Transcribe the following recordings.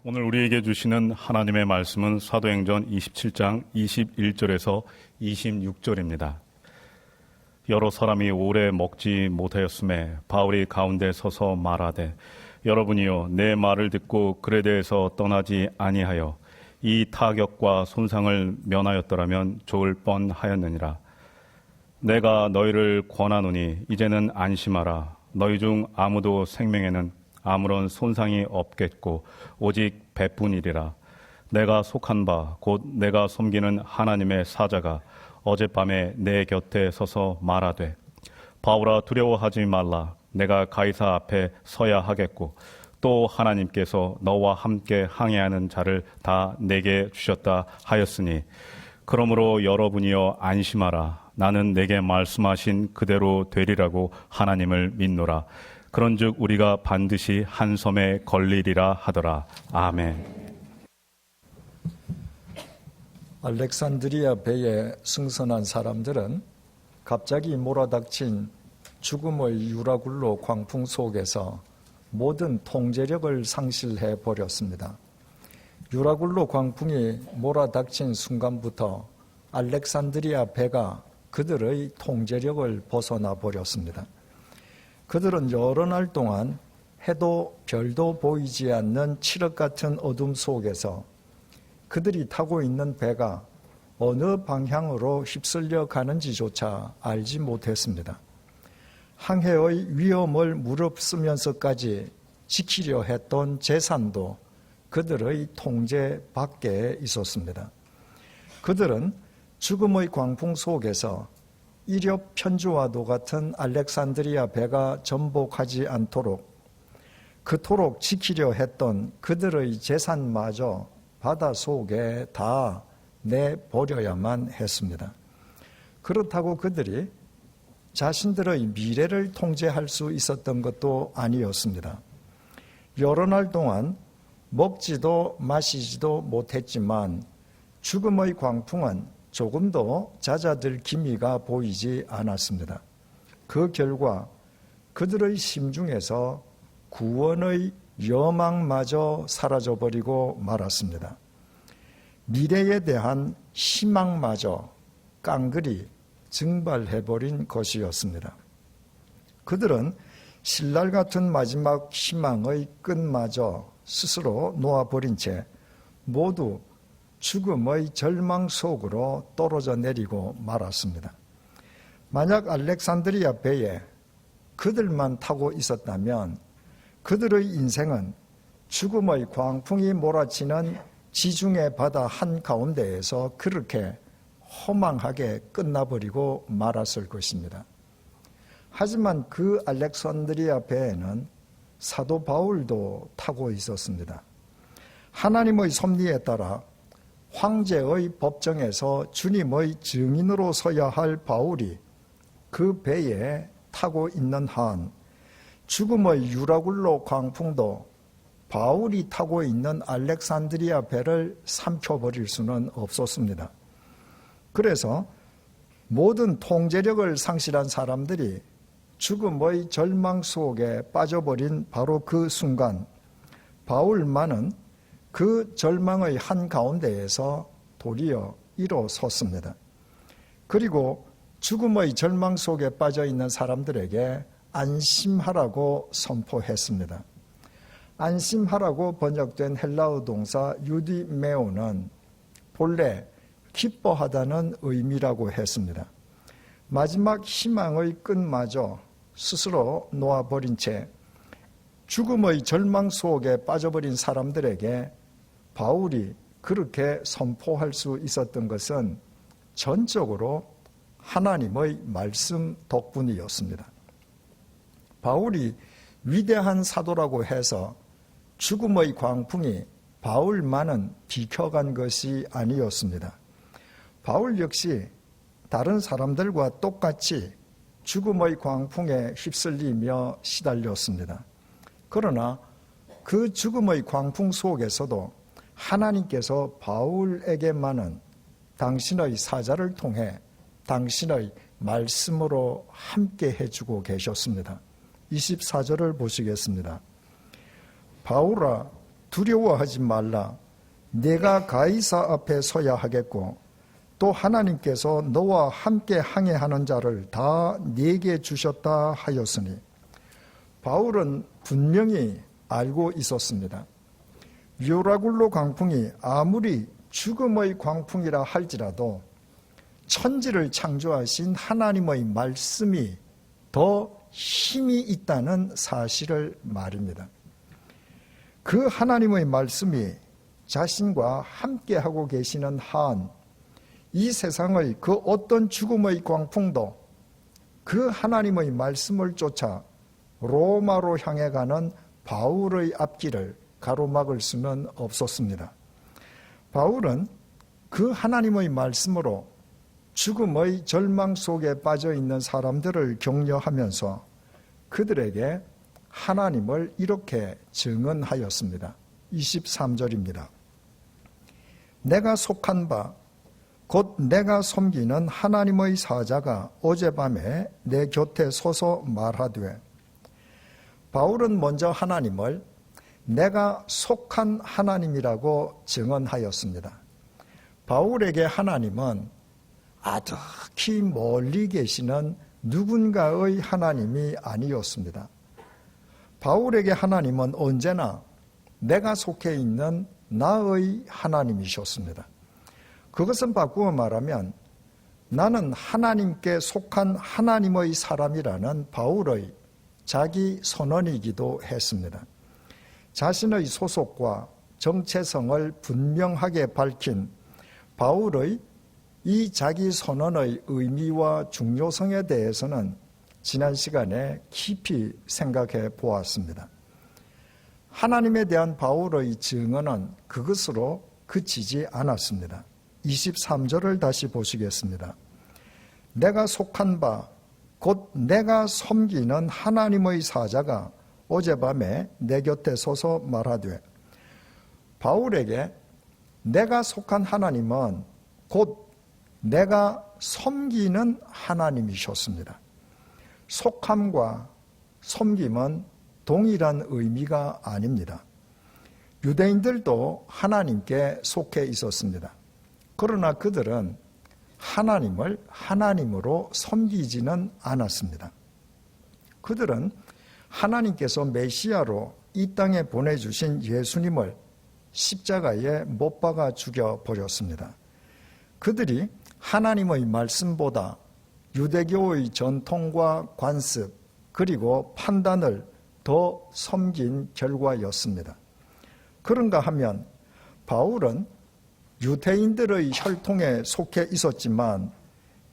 오늘 우리에게 주시는 하나님의 말씀은 사도행전 27장 21절에서 26절입니다. 여러 사람이 오래 먹지 못하였음에 바울이 가운데 서서 말하되 여러분이요 내 말을 듣고 그레데에서 떠나지 아니하여 이 타격과 손상을 면하였더라면 좋을 뻔하였느니라. 내가 너희를 권하노니 이제는 안심하라. 너희 중 아무도 생명에는 아무런 손상이 없겠고 오직 배뿐이리라. 내가 속한 바 곧 내가 섬기는 하나님의 사자가 어젯밤에 내 곁에 서서 말하되 바울아 두려워하지 말라. 내가 가이사 앞에 서야 하겠고 또 하나님께서 너와 함께 항해하는 자를 다 내게 주셨다 하였으니 그러므로 여러분이여 안심하라. 나는 내게 말씀하신 그대로 되리라고 하나님을 믿노라. 그런즉 우리가 반드시 한 섬에 걸리리라 하더라. 아멘. 알렉산드리아 배에 승선한 사람들은 갑자기 몰아닥친 죽음의 유라굴로 광풍 속에서 모든 통제력을 상실해 버렸습니다. 유라굴로 광풍이 몰아닥친 순간부터 알렉산드리아 배가 그들의 통제력을 벗어나 버렸습니다. 그들은 여러 날 동안 해도 별도 보이지 않는 칠흑 같은 어둠 속에서 그들이 타고 있는 배가 어느 방향으로 휩쓸려 가는지조차 알지 못했습니다. 항해의 위험을 무릅쓰면서까지 지키려 했던 재산도 그들의 통제 밖에 있었습니다. 그들은 죽음의 광풍 속에서 이력 편주와도 같은 알렉산드리아 배가 전복하지 않도록 그토록 지키려 했던 그들의 재산마저 바다 속에 다 내버려야만 했습니다. 그렇다고 그들이 자신들의 미래를 통제할 수 있었던 것도 아니었습니다. 여러 날 동안 먹지도 마시지도 못했지만 죽음의 광풍은 조금도 잦아들 기미가 보이지 않았습니다. 그 결과 그들의 심중에서 구원의 여망마저 사라져버리고 말았습니다. 미래에 대한 희망마저 깡그리 증발해버린 것이었습니다. 그들은 신랄 같은 마지막 희망의 끈마저 스스로 놓아버린 채 모두 죽음의 절망 속으로 떨어져 내리고 말았습니다. 만약 알렉산드리아 배에 그들만 타고 있었다면 그들의 인생은 죽음의 광풍이 몰아치는 지중해 바다 한가운데에서 그렇게 허망하게 끝나버리고 말았을 것입니다. 하지만 그 알렉산드리아 배에는 사도 바울도 타고 있었습니다. 하나님의 섭리에 따라 황제의 법정에서 주님의 증인으로 서야 할 바울이 그 배에 타고 있는 한 죽음의 유라굴로 광풍도 바울이 타고 있는 알렉산드리아 배를 삼켜버릴 수는 없었습니다. 그래서 모든 통제력을 상실한 사람들이 죽음의 절망 속에 빠져버린 바로 그 순간 바울만은 그 절망의 한가운데에서 도리어 일어섰습니다. 그리고 죽음의 절망 속에 빠져있는 사람들에게 안심하라고 선포했습니다. 안심하라고 번역된 헬라어 동사 유디메오는 본래 기뻐하다는 의미라고 했습니다. 마지막 희망의 끈마저 스스로 놓아버린 채 죽음의 절망 속에 빠져버린 사람들에게 바울이 그렇게 선포할 수 있었던 것은 전적으로 하나님의 말씀 덕분이었습니다. 바울이 위대한 사도라고 해서 죽음의 광풍이 바울만은 비켜간 것이 아니었습니다. 바울 역시 다른 사람들과 똑같이 죽음의 광풍에 휩쓸리며 시달렸습니다. 그러나 그 죽음의 광풍 속에서도 하나님께서 바울에게만은 당신의 사자를 통해 당신의 말씀으로 함께 해주고 계셨습니다. 24절을 보시겠습니다. 바울아 두려워하지 말라. 내가 가이사 앞에 서야 하겠고 또 하나님께서 너와 함께 항해하는 자를 다 네게 주셨다 하였으니, 바울은 분명히 알고 있었습니다. 유라굴로 광풍이 아무리 죽음의 광풍이라 할지라도 천지를 창조하신 하나님의 말씀이 더 힘이 있다는 사실을 말입니다. 그 하나님의 말씀이 자신과 함께하고 계시는 한 이 세상의 그 어떤 죽음의 광풍도 그 하나님의 말씀을 쫓아 로마로 향해 가는 바울의 앞길을 가로막을 수는 없었습니다. 바울은 그 하나님의 말씀으로 죽음의 절망 속에 빠져 있는 사람들을 격려하면서 그들에게 하나님을 이렇게 증언하였습니다. 23절입니다. 내가 속한 바 곧 내가 섬기는 하나님의 사자가 어젯밤에 내 곁에 서서 말하되, 바울은 먼저 하나님을 내가 속한 하나님이라고 증언하였습니다. 바울에게 하나님은 아득히 멀리 계시는 누군가의 하나님이 아니었습니다. 바울에게 하나님은 언제나 내가 속해 있는 나의 하나님이셨습니다. 그것은 바꾸어 말하면 나는 하나님께 속한 하나님의 사람이라는 바울의 자기 선언이기도 했습니다. 자신의 소속과 정체성을 분명하게 밝힌 바울의 이 자기 선언의 의미와 중요성에 대해서는 지난 시간에 깊이 생각해 보았습니다. 하나님에 대한 바울의 증언은 그것으로 그치지 않았습니다. 23절을 다시 보시겠습니다. 내가 속한 바 곧 내가 섬기는 하나님의 사자가 어젯밤에 내 곁에 서서 말하되, 바울에게 내가 속한 하나님은 곧 내가 섬기는 하나님이셨습니다. 속함과 섬김은 동일한 의미가 아닙니다. 유대인들도 하나님께 속해 있었습니다. 그러나 그들은 하나님을 하나님으로 섬기지는 않았습니다. 그들은 하나님께서 메시아로 이 땅에 보내주신 예수님을 십자가에 못 박아 죽여버렸습니다. 그들이 하나님의 말씀보다 유대교의 전통과 관습 그리고 판단을 더 섬긴 결과였습니다. 그런가 하면 바울은 유대인들의 혈통에 속해 있었지만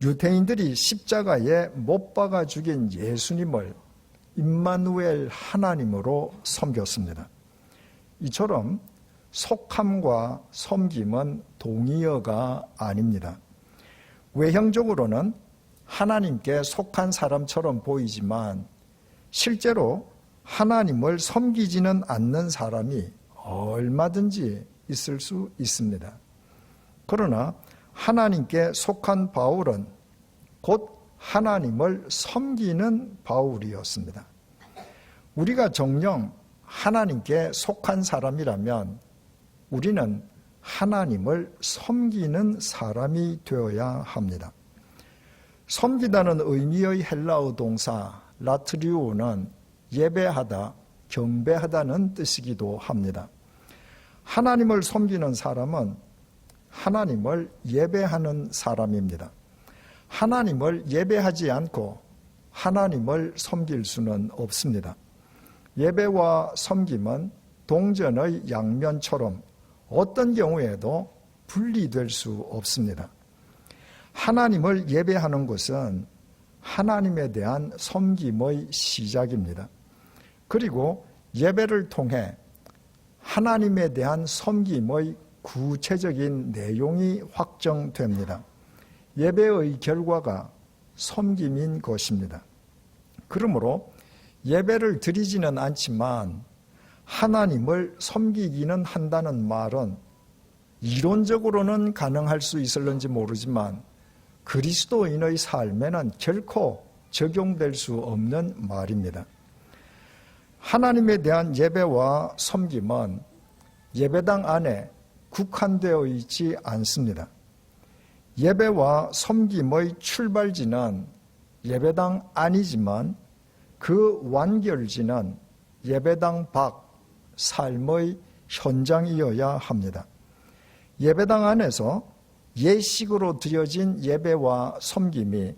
유대인들이 십자가에 못 박아 죽인 예수님을 임마누엘 하나님으로 섬겼습니다. 이처럼 속함과 섬김은 동의어가 아닙니다. 외형적으로는 하나님께 속한 사람처럼 보이지만 실제로 하나님을 섬기지는 않는 사람이 얼마든지 있을 수 있습니다. 그러나 하나님께 속한 바울은 곧 하나님을 섬기는 바울이었습니다. 우리가 정녕 하나님께 속한 사람이라면 우리는 하나님을 섬기는 사람이 되어야 합니다. 섬기다는 의미의 헬라어 동사 라트리오는 예배하다, 경배하다는 뜻이기도 합니다. 하나님을 섬기는 사람은 하나님을 예배하는 사람입니다. 하나님을 예배하지 않고 하나님을 섬길 수는 없습니다. 예배와 섬김은 동전의 양면처럼 어떤 경우에도 분리될 수 없습니다. 하나님을 예배하는 것은 하나님에 대한 섬김의 시작입니다. 그리고 예배를 통해 하나님에 대한 섬김의 구체적인 내용이 확정됩니다. 예배의 결과가 섬김인 것입니다. 그러므로 예배를 드리지는 않지만 하나님을 섬기기는 한다는 말은 이론적으로는 가능할 수 있을는지 모르지만 그리스도인의 삶에는 결코 적용될 수 없는 말입니다. 하나님에 대한 예배와 섬김은 예배당 안에 국한되어 있지 않습니다. 예배와 섬김의 출발지는 예배당 안이지만 그 완결지는 예배당 밖 삶의 현장이어야 합니다. 예배당 안에서 예식으로 드려진 예배와 섬김이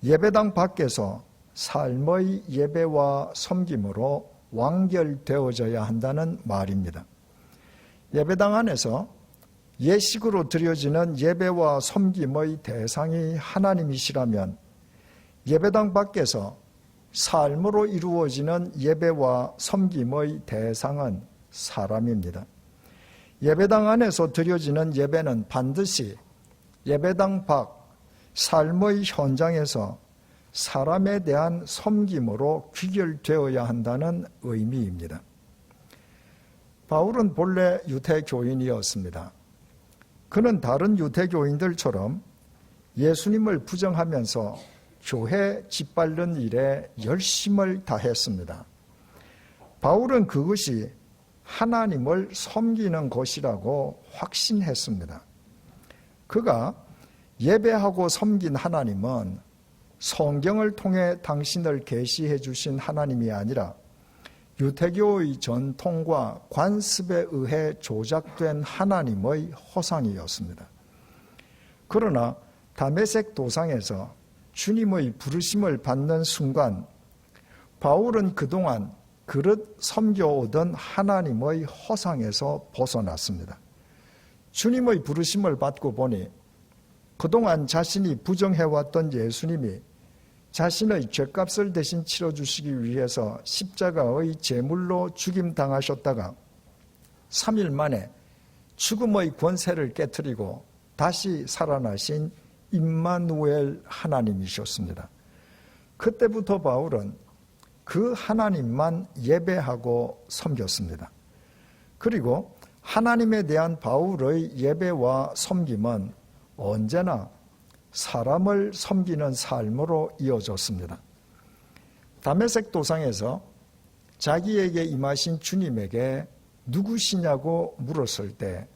예배당 밖에서 삶의 예배와 섬김으로 완결되어져야 한다는 말입니다. 예배당 안에서 예식으로 드려지는 예배와 섬김의 대상이 하나님이시라면 예배당 밖에서 삶으로 이루어지는 예배와 섬김의 대상은 사람입니다. 예배당 안에서 드려지는 예배는 반드시 예배당 밖 삶의 현장에서 사람에 대한 섬김으로 귀결되어야 한다는 의미입니다. 바울은 본래 유대교인이었습니다. 그는 다른 유대교인들처럼 예수님을 부정하면서 교회 짓밟는 일에 열심을 다했습니다. 바울은 그것이 하나님을 섬기는 것이라고 확신했습니다. 그가 예배하고 섬긴 하나님은 성경을 통해 당신을 계시해 주신 하나님이 아니라 유대교의 전통과 관습에 의해 조작된 하나님의 허상이었습니다. 그러나 다메섹 도상에서 주님의 부르심을 받는 순간 바울은 그동안 그릇 섬겨오던 하나님의 허상에서 벗어났습니다. 주님의 부르심을 받고 보니 그동안 자신이 부정해왔던 예수님이 자신의 죗값을 대신 치러주시기 위해서 십자가의 제물로 죽임당하셨다가 3일 만에 죽음의 권세를 깨트리고 다시 살아나신 임마누엘 하나님이셨습니다. 그때부터 바울은 그 하나님만 예배하고 섬겼습니다. 그리고 하나님에 대한 바울의 예배와 섬김은 언제나 사람을 섬기는 삶으로 이어졌습니다. 다메섹 도상에서 자기에게 임하신 주님에게 누구시냐고 물었을 때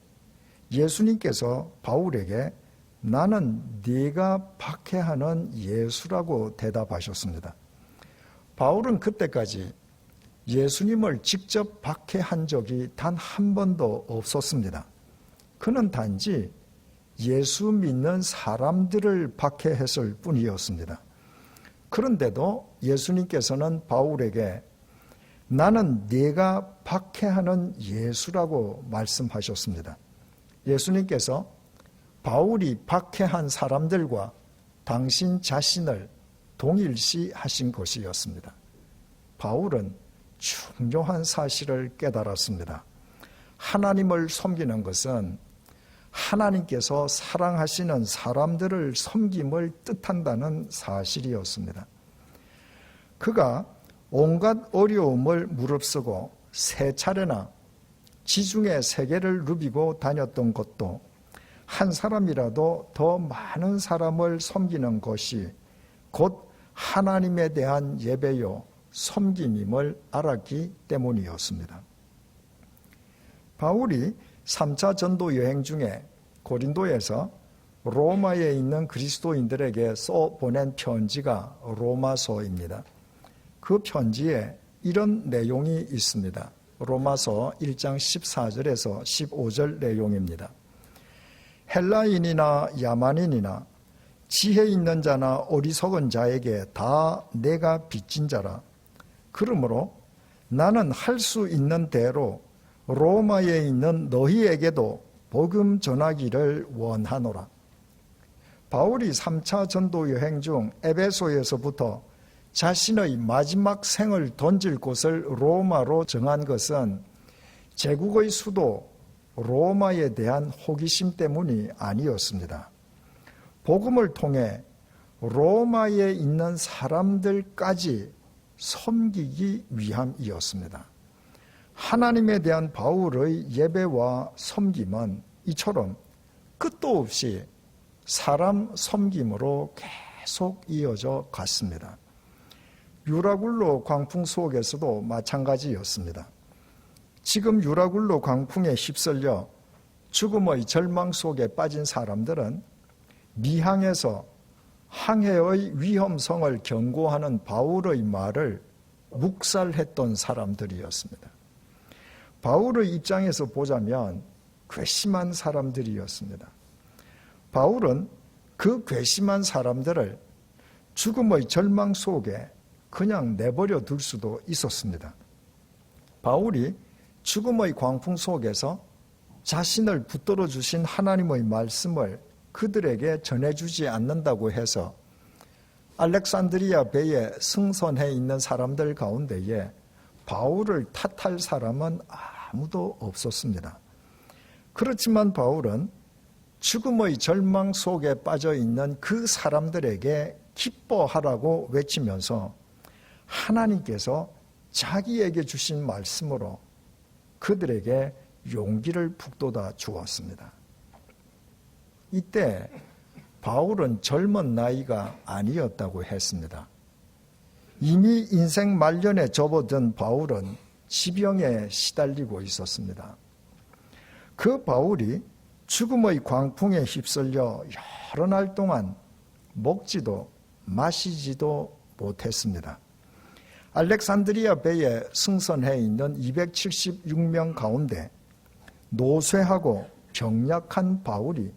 예수님께서 바울에게 나는 네가 박해하는 예수라고 대답하셨습니다. 바울은 그때까지 예수님을 직접 박해한 적이 단 한 번도 없었습니다. 그는 단지 예수 믿는 사람들을 박해했을 뿐이었습니다. 그런데도 예수님께서는 바울에게 나는 네가 박해하는 예수라고 말씀하셨습니다. 예수님께서 바울이 박해한 사람들과 당신 자신을 동일시하신 것이었습니다. 바울은 중요한 사실을 깨달았습니다. 하나님을 섬기는 것은 하나님께서 사랑하시는 사람들을 섬김을 뜻한다는 사실이었습니다. 그가 온갖 어려움을 무릅쓰고 세 차례나 지중해 세계를 누비고 다녔던 것도 한 사람이라도 더 많은 사람을 섬기는 것이 곧 하나님에 대한 예배요 섬김임을 알았기 때문이었습니다. 바울이 3차 전도 여행 중에 고린도에서 로마에 있는 그리스도인들에게 써보낸 편지가 로마서입니다. 그 편지에 이런 내용이 있습니다. 로마서 1장 14절에서 15절 내용입니다. 헬라인이나 야만인이나 지혜 있는 자나 어리석은 자에게 다 내가 빚진 자라. 그러므로 나는 할 수 있는 대로 로마에 있는 너희에게도 복음 전하기를 원하노라. 바울이 3차 전도 여행 중 에베소에서부터 자신의 마지막 생을 던질 곳을 로마로 정한 것은 제국의 수도 로마에 대한 호기심 때문이 아니었습니다. 복음을 통해 로마에 있는 사람들까지 섬기기 위함이었습니다. 하나님에 대한 바울의 예배와 섬김은 이처럼 끝도 없이 사람 섬김으로 계속 이어져 갔습니다. 유라굴로 광풍 속에서도 마찬가지였습니다. 지금 유라굴로 광풍에 휩쓸려 죽음의 절망 속에 빠진 사람들은 미항에서 항해의 위험성을 경고하는 바울의 말을 묵살했던 사람들이었습니다. 바울의 입장에서 보자면 괘씸한 사람들이었습니다. 바울은 그 괘씸한 사람들을 죽음의 절망 속에 그냥 내버려 둘 수도 있었습니다. 바울이 죽음의 광풍 속에서 자신을 붙들어 주신 하나님의 말씀을 그들에게 전해주지 않는다고 해서 알렉산드리아 배에 승선해 있는 사람들 가운데에 바울을 탓할 사람은 아무도 없었습니다. 그렇지만 바울은 죽음의 절망 속에 빠져 있는 그 사람들에게 기뻐하라고 외치면서 하나님께서 자기에게 주신 말씀으로 그들에게 용기를 북돋아 주었습니다. 이때 바울은 젊은 나이가 아니었다고 했습니다. 이미 인생 말년에 접어든 바울은 지병에 시달리고 있었습니다. 그 바울이 죽음의 광풍에 휩쓸려 여러 날 동안 먹지도 마시지도 못했습니다. 알렉산드리아 배에 승선해 있는 276명 가운데 노쇠하고 병약한 바울이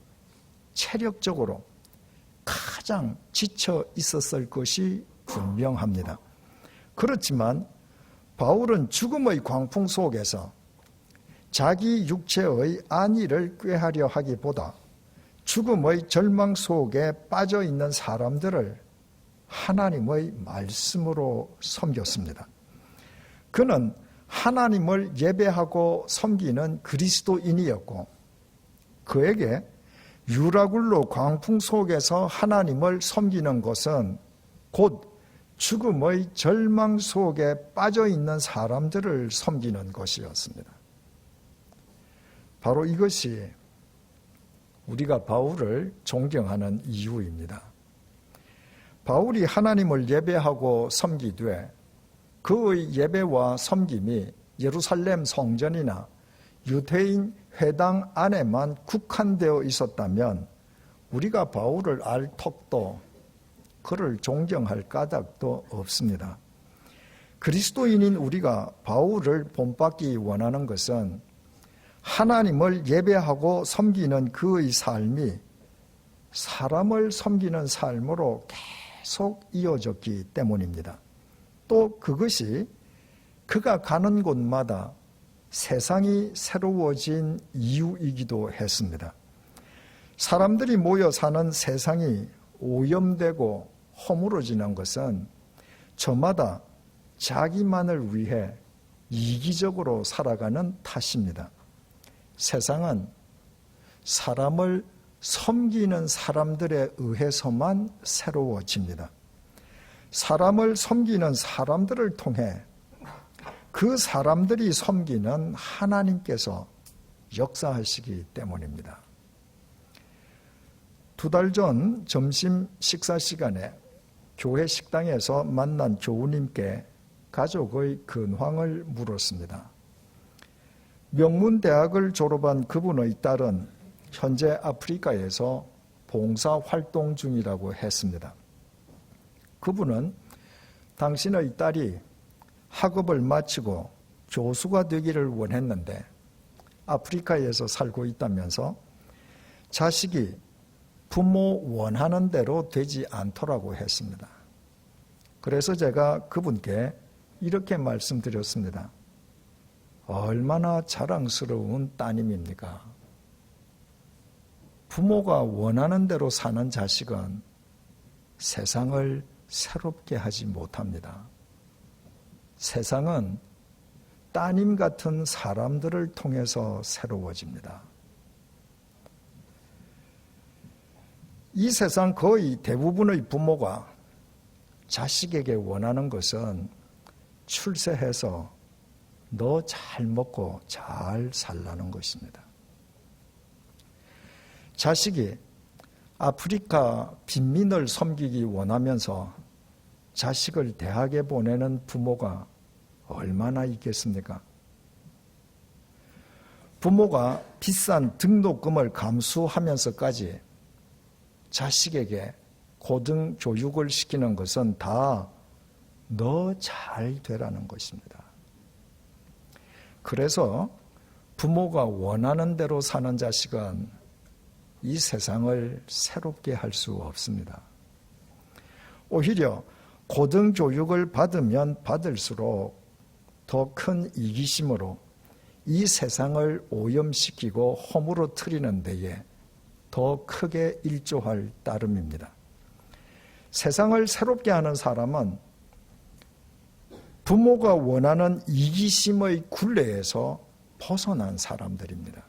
체력적으로 가장 지쳐 있었을 것이 분명합니다. 그렇지만 바울은 죽음의 광풍 속에서 자기 육체의 안위를 꾀하려 하기보다 죽음의 절망 속에 빠져 있는 사람들을 하나님의 말씀으로 섬겼습니다. 그는 하나님을 예배하고 섬기는 그리스도인이었고 그에게 유라굴로 광풍 속에서 하나님을 섬기는 것은 곧 죽음의 절망 속에 빠져 있는 사람들을 섬기는 것이었습니다. 바로 이것이 우리가 바울을 존경하는 이유입니다. 바울이 하나님을 예배하고 섬기되 그의 예배와 섬김이 예루살렘 성전이나 유대인 회당 안에만 국한되어 있었다면 우리가 바울을 알 턱도 그를 존경할 까닭도 없습니다. 그리스도인인 우리가 바울을 본받기 원하는 것은 하나님을 예배하고 섬기는 그의 삶이 사람을 섬기는 삶으로 계속 이어졌기 때문입니다. 또 그것이 그가 가는 곳마다 세상이 새로워진 이유이기도 했습니다. 사람들이 모여 사는 세상이 오염되고 허물어지는 것은 저마다 자기만을 위해 이기적으로 살아가는 탓입니다. 세상은 사람을 섬기는 사람들에 의해서만 새로워집니다. 사람을 섬기는 사람들을 통해 그 사람들이 섬기는 하나님께서 역사하시기 때문입니다. 2달 전 점심 식사 시간에 교회 식당에서 만난 교우님께 가족의 근황을 물었습니다. 명문대학을 졸업한 그분의 딸은 현재 아프리카에서 봉사활동 중이라고 했습니다. 그분은 당신의 딸이 학업을 마치고 교수가 되기를 원했는데 아프리카에서 살고 있다면서 자식이 부모 원하는 대로 되지 않더라고 했습니다. 그래서 제가 그분께 이렇게 말씀드렸습니다. 얼마나 자랑스러운 따님입니까? 부모가 원하는 대로 사는 자식은 세상을 새롭게 하지 못합니다. 세상은 따님 같은 사람들을 통해서 새로워집니다. 이 세상 거의 대부분의 부모가 자식에게 원하는 것은 출세해서 너 잘 먹고 잘 살라는 것입니다. 자식이 아프리카 빈민을 섬기기 원하면서 자식을 대학에 보내는 부모가 얼마나 있겠습니까? 부모가 비싼 등록금을 감수하면서까지 자식에게 고등 교육을 시키는 것은 다 너 잘 되라는 것입니다. 그래서 부모가 원하는 대로 사는 자식은 이 세상을 새롭게 할 수 없습니다. 오히려 고등 교육을 받으면 받을수록 더 큰 이기심으로 이 세상을 오염시키고 허물어뜨리는 데에 더 크게 일조할 따름입니다. 세상을 새롭게 하는 사람은 부모가 원하는 이기심의 굴레에서 벗어난 사람들입니다.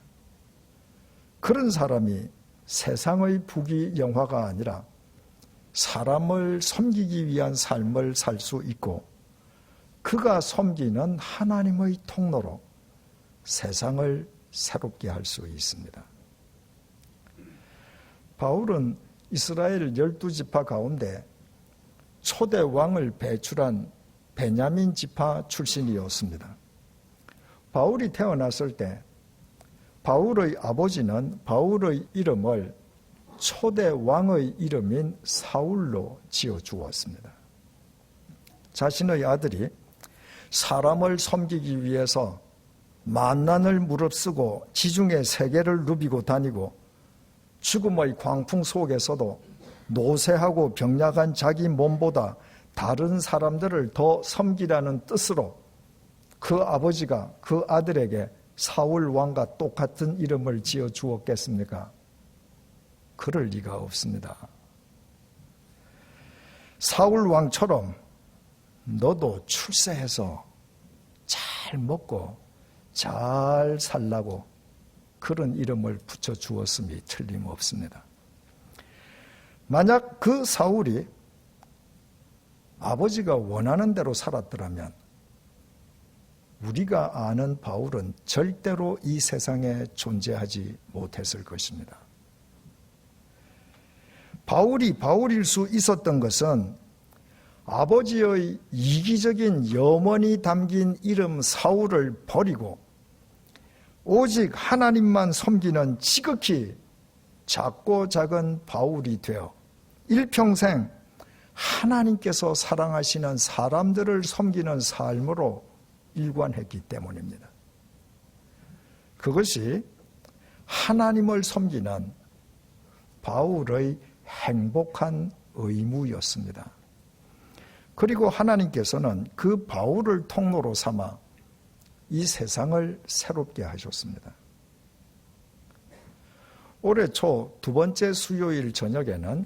그런 사람이 세상의 부귀영화가 아니라 사람을 섬기기 위한 삶을 살 수 있고 그가 섬기는 하나님의 통로로 세상을 새롭게 할 수 있습니다. 바울은 이스라엘 12지파 가운데 초대 왕을 배출한 베냐민 지파 출신이었습니다. 바울이 태어났을 때 바울의 아버지는 바울의 이름을 초대 왕의 이름인 사울로 지어주었습니다. 자신의 아들이 사람을 섬기기 위해서 만난을 무릅쓰고 지중해 세계를 누비고 다니고 죽음의 광풍 속에서도 노쇠하고 병약한 자기 몸보다 다른 사람들을 더 섬기라는 뜻으로 그 아버지가 그 아들에게 사울 왕과 똑같은 이름을 지어 주었겠습니까? 그럴 리가 없습니다. 사울 왕처럼 너도 출세해서 잘 먹고 잘 살라고 그런 이름을 붙여 주었음이 틀림없습니다. 만약 그 사울이 아버지가 원하는 대로 살았더라면 우리가 아는 바울은 절대로 이 세상에 존재하지 못했을 것입니다. 바울이 바울일 수 있었던 것은 아버지의 이기적인 염원이 담긴 이름 사울을 버리고 오직 하나님만 섬기는 지극히 작고 작은 바울이 되어 일평생 하나님께서 사랑하시는 사람들을 섬기는 삶으로 일관했기 때문입니다. 그것이 하나님을 섬기는 바울의 행복한 의무였습니다. 그리고 하나님께서는 그 바울을 통로로 삼아 이 세상을 새롭게 하셨습니다. 올해 초 두 번째 수요일 저녁에는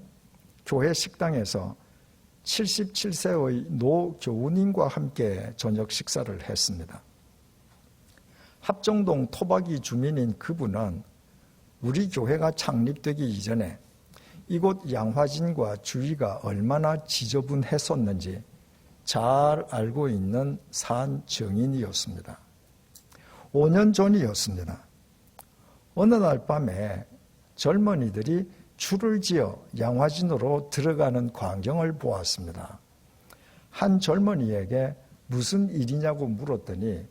교회 식당에서 77세의 노 교우님과 함께 저녁 식사를 했습니다. 합정동 토박이 주민인 그분은 우리 교회가 창립되기 이전에 이곳 양화진과 주위가 얼마나 지저분했었는지 잘 알고 있는 산 정인이었습니다. 5년 전이었습니다. 어느 날 밤에 젊은이들이 줄을 지어 양화진으로 들어가는 광경을 보았습니다. 한 젊은이에게 무슨 일이냐고 물었더니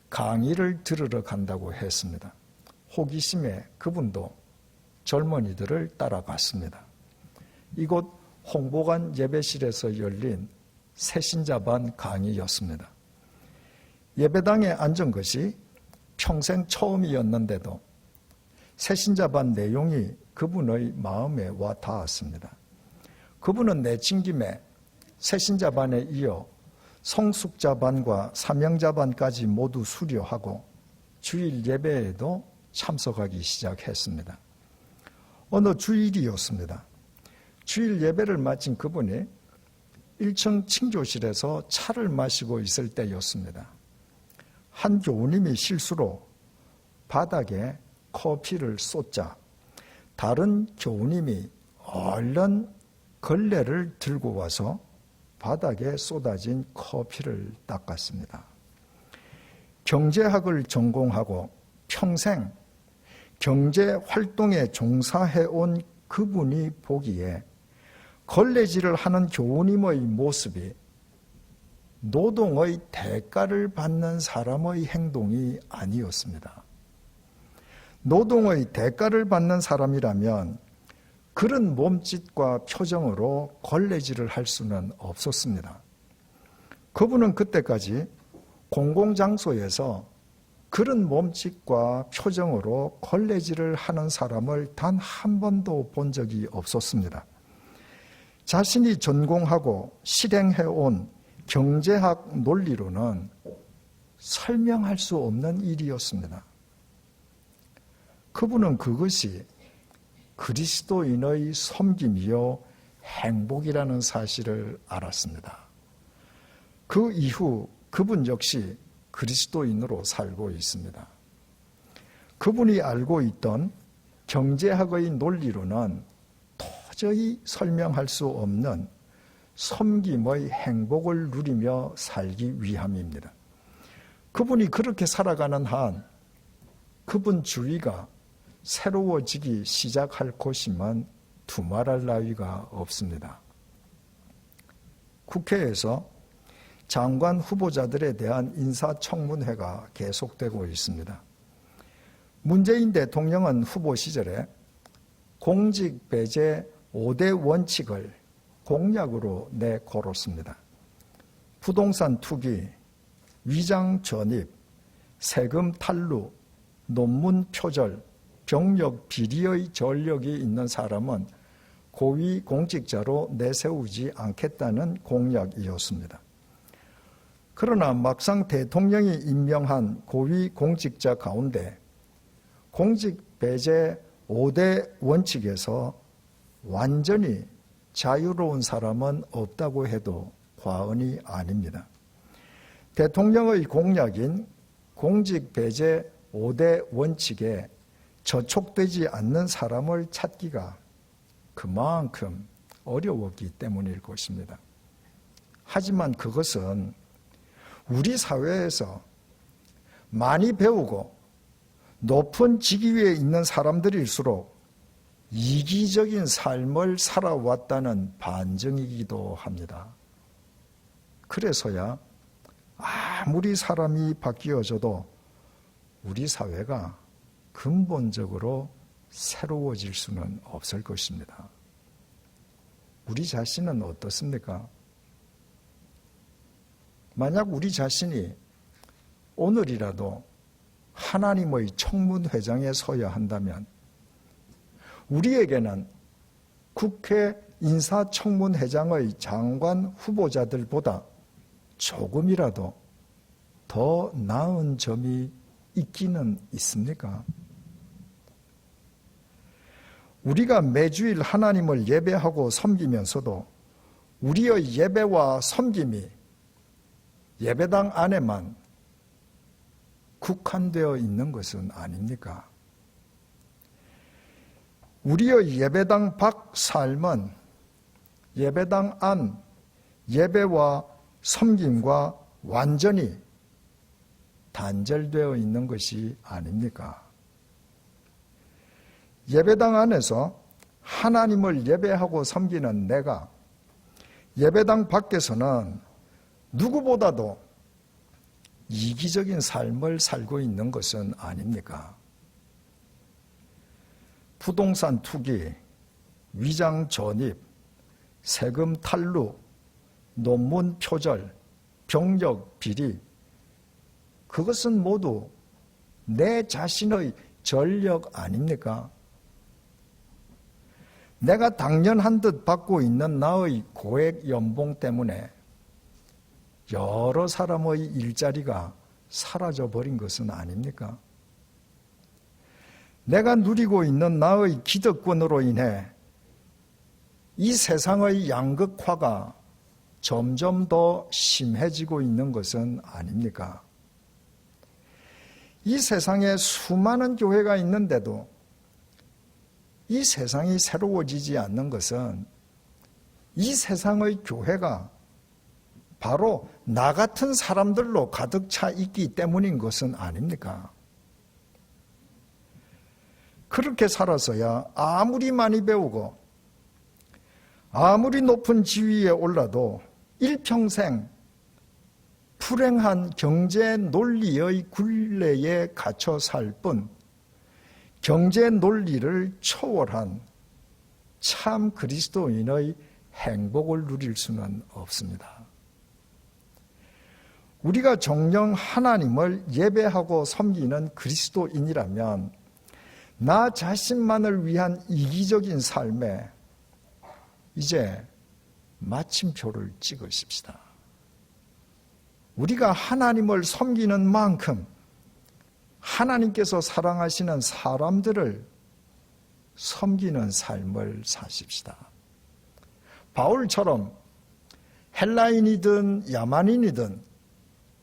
강의를 들으러 간다고 했습니다. 호기심에 그분도 젊은이들을 따라갔습니다. 이곳 홍보관 예배실에서 열린 새신자반 강의였습니다. 예배당에 앉은 것이 평생 처음이었는데도 새신자반 내용이 그분의 마음에 와 닿았습니다. 그분은 내친 김에 새신자반에 이어 성숙자반과 사명자반까지 모두 수료하고 주일 예배에도 참석하기 시작했습니다. 어느 주일이었습니다. 주일 예배를 마친 그분이 1층 칭조실에서 차를 마시고 있을 때였습니다. 한 교우님이 실수로 바닥에 커피를 쏟자 다른 교우님이 얼른 걸레를 들고 와서 바닥에 쏟아진 커피를 닦았습니다. 경제학을 전공하고 평생 경제활동에 종사해온 그분이 보기에 걸레질을 하는 교우님의 모습이 노동의 대가를 받는 사람의 행동이 아니었습니다. 노동의 대가를 받는 사람이라면 그런 몸짓과 표정으로 걸레질을 할 수는 없었습니다. 그분은 그때까지 공공장소에서 그런 몸짓과 표정으로 걸레질을 하는 사람을 단 한 번도 본 적이 없었습니다. 자신이 전공하고 실행해온 경제학 논리로는 설명할 수 없는 일이었습니다. 그분은 그것이 그리스도인의 섬김이요 행복이라는 사실을 알았습니다. 그 이후 그분 역시 그리스도인으로 살고 있습니다. 그분이 알고 있던 경제학의 논리로는 도저히 설명할 수 없는 섬김의 행복을 누리며 살기 위함입니다. 그분이 그렇게 살아가는 한 그분 주위가 새로워지기 시작할 것이면 두말할 나위가 없습니다. 국회에서 장관 후보자들에 대한 인사청문회가 계속되고 있습니다. 문재인 대통령은 후보 시절에 공직 배제 5대 원칙을 공약으로 내걸었습니다. 부동산 투기, 위장 전입, 세금 탈루, 논문 표절, 병력 비리의 전력이 있는 사람은 고위 공직자로 내세우지 않겠다는 공약이었습니다. 그러나 막상 대통령이 임명한 고위 공직자 가운데 공직 배제 5대 원칙에서 완전히 자유로운 사람은 없다고 해도 과언이 아닙니다. 대통령의 공약인 공직 배제 5대 원칙에 저촉되지 않는 사람을 찾기가 그만큼 어려웠기 때문일 것입니다. 하지만 그것은 우리 사회에서 많이 배우고 높은 직위에 있는 사람들일수록 이기적인 삶을 살아왔다는 반증이기도 합니다. 그래서야 아무리 사람이 바뀌어져도 우리 사회가 근본적으로 새로워질 수는 없을 것입니다. 우리 자신은 어떻습니까? 만약 우리 자신이 오늘이라도 하나님의 청문회장에 서야 한다면 우리에게는 국회 인사청문회장의 장관 후보자들보다 조금이라도 더 나은 점이 있기는 있습니까? 우리가 매주일 하나님을 예배하고 섬기면서도 우리의 예배와 섬김이 예배당 안에만 국한되어 있는 것은 아닙니까? 우리의 예배당 밖 삶은 예배당 안 예배와 섬김과 완전히 단절되어 있는 것이 아닙니까? 예배당 안에서 하나님을 예배하고 섬기는 내가 예배당 밖에서는 누구보다도 이기적인 삶을 살고 있는 것은 아닙니까? 부동산 투기, 위장 전입, 세금 탈루, 논문 표절, 병력 비리, 그것은 모두 내 자신의 전력 아닙니까? 내가 당연한 듯 받고 있는 나의 고액 연봉 때문에 여러 사람의 일자리가 사라져버린 것은 아닙니까? 내가 누리고 있는 나의 기득권으로 인해 이 세상의 양극화가 점점 더 심해지고 있는 것은 아닙니까? 이 세상에 수많은 교회가 있는데도 이 세상이 새로워지지 않는 것은 이 세상의 교회가 바로 나 같은 사람들로 가득 차 있기 때문인 것은 아닙니까? 그렇게 살아서야 아무리 많이 배우고 아무리 높은 지위에 올라도 일평생 불행한 경제 논리의 굴레에 갇혀 살 뿐 경제 논리를 초월한 참 그리스도인의 행복을 누릴 수는 없습니다. 우리가 정녕 하나님을 예배하고 섬기는 그리스도인이라면 나 자신만을 위한 이기적인 삶에 이제 마침표를 찍으십시다. 우리가 하나님을 섬기는 만큼 하나님께서 사랑하시는 사람들을 섬기는 삶을 사십시다. 바울처럼 헬라인이든 야만인이든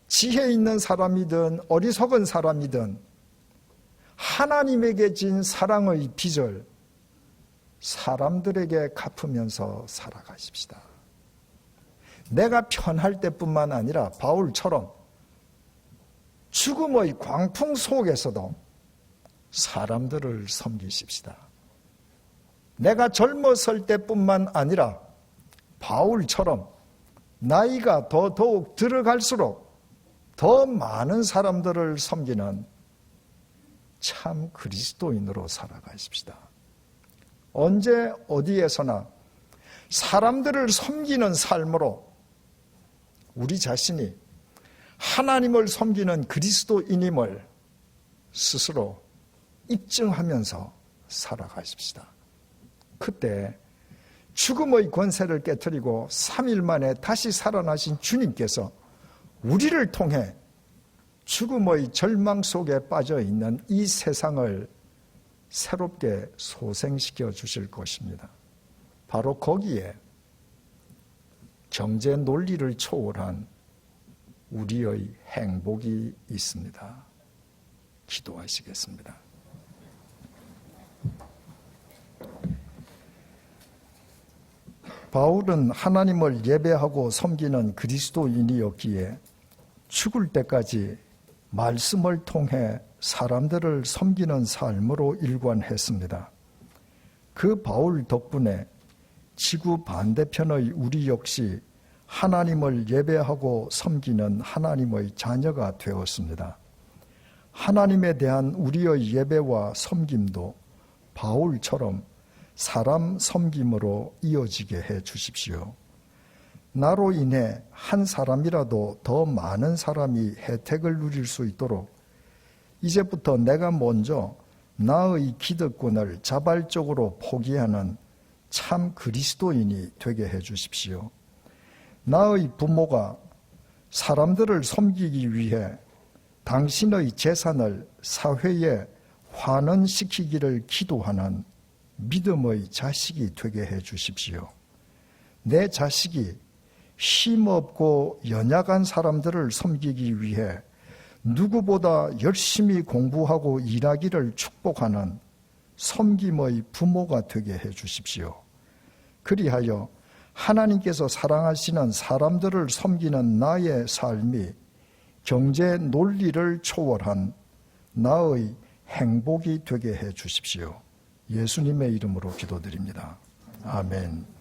지혜 있는 사람이든 어리석은 사람이든 하나님에게 진 사랑의 빚을 사람들에게 갚으면서 살아가십시다. 내가 편할 때뿐만 아니라 바울처럼 죽음의 광풍 속에서도 사람들을 섬기십시다. 내가 젊었을 때뿐만 아니라 바울처럼 나이가 더욱 들어갈수록 더 많은 사람들을 섬기는 참 그리스도인으로 살아가십시다. 언제 어디에서나 사람들을 섬기는 삶으로 우리 자신이 하나님을 섬기는 그리스도인임을 스스로 입증하면서 살아가십시다. 그때 죽음의 권세를 깨트리고 3일 만에 다시 살아나신 주님께서 우리를 통해 죽음의 절망 속에 빠져 있는 이 세상을 새롭게 소생시켜 주실 것입니다. 바로 거기에 경제 논리를 초월한 우리의 행복이 있습니다. 기도하시겠습니다. 바울은 하나님을 예배하고 섬기는 그리스도인이었기에 죽을 때까지 말씀을 통해 사람들을 섬기는 삶으로 일관했습니다. 그 바울 덕분에 지구 반대편의 우리 역시 하나님을 예배하고 섬기는 하나님의 자녀가 되었습니다. 하나님에 대한 우리의 예배와 섬김도 바울처럼 사람 섬김으로 이어지게 해 주십시오. 나로 인해 한 사람이라도 더 많은 사람이 혜택을 누릴 수 있도록 이제부터 내가 먼저 나의 기득권을 자발적으로 포기하는 참 그리스도인이 되게 해 주십시오. 나의 부모가 사람들을 섬기기 위해 당신의 재산을 사회에 환원시키기를 기도하는 믿음의 자식이 되게 해 주십시오. 내 자식이 힘없고 연약한 사람들을 섬기기 위해 누구보다 열심히 공부하고 일하기를 축복하는 섬김의 부모가 되게 해 주십시오. 그리하여 하나님께서 사랑하시는 사람들을 섬기는 나의 삶이 경제 논리를 초월한 나의 행복이 되게 해 주십시오. 예수님의 이름으로 기도드립니다. 아멘.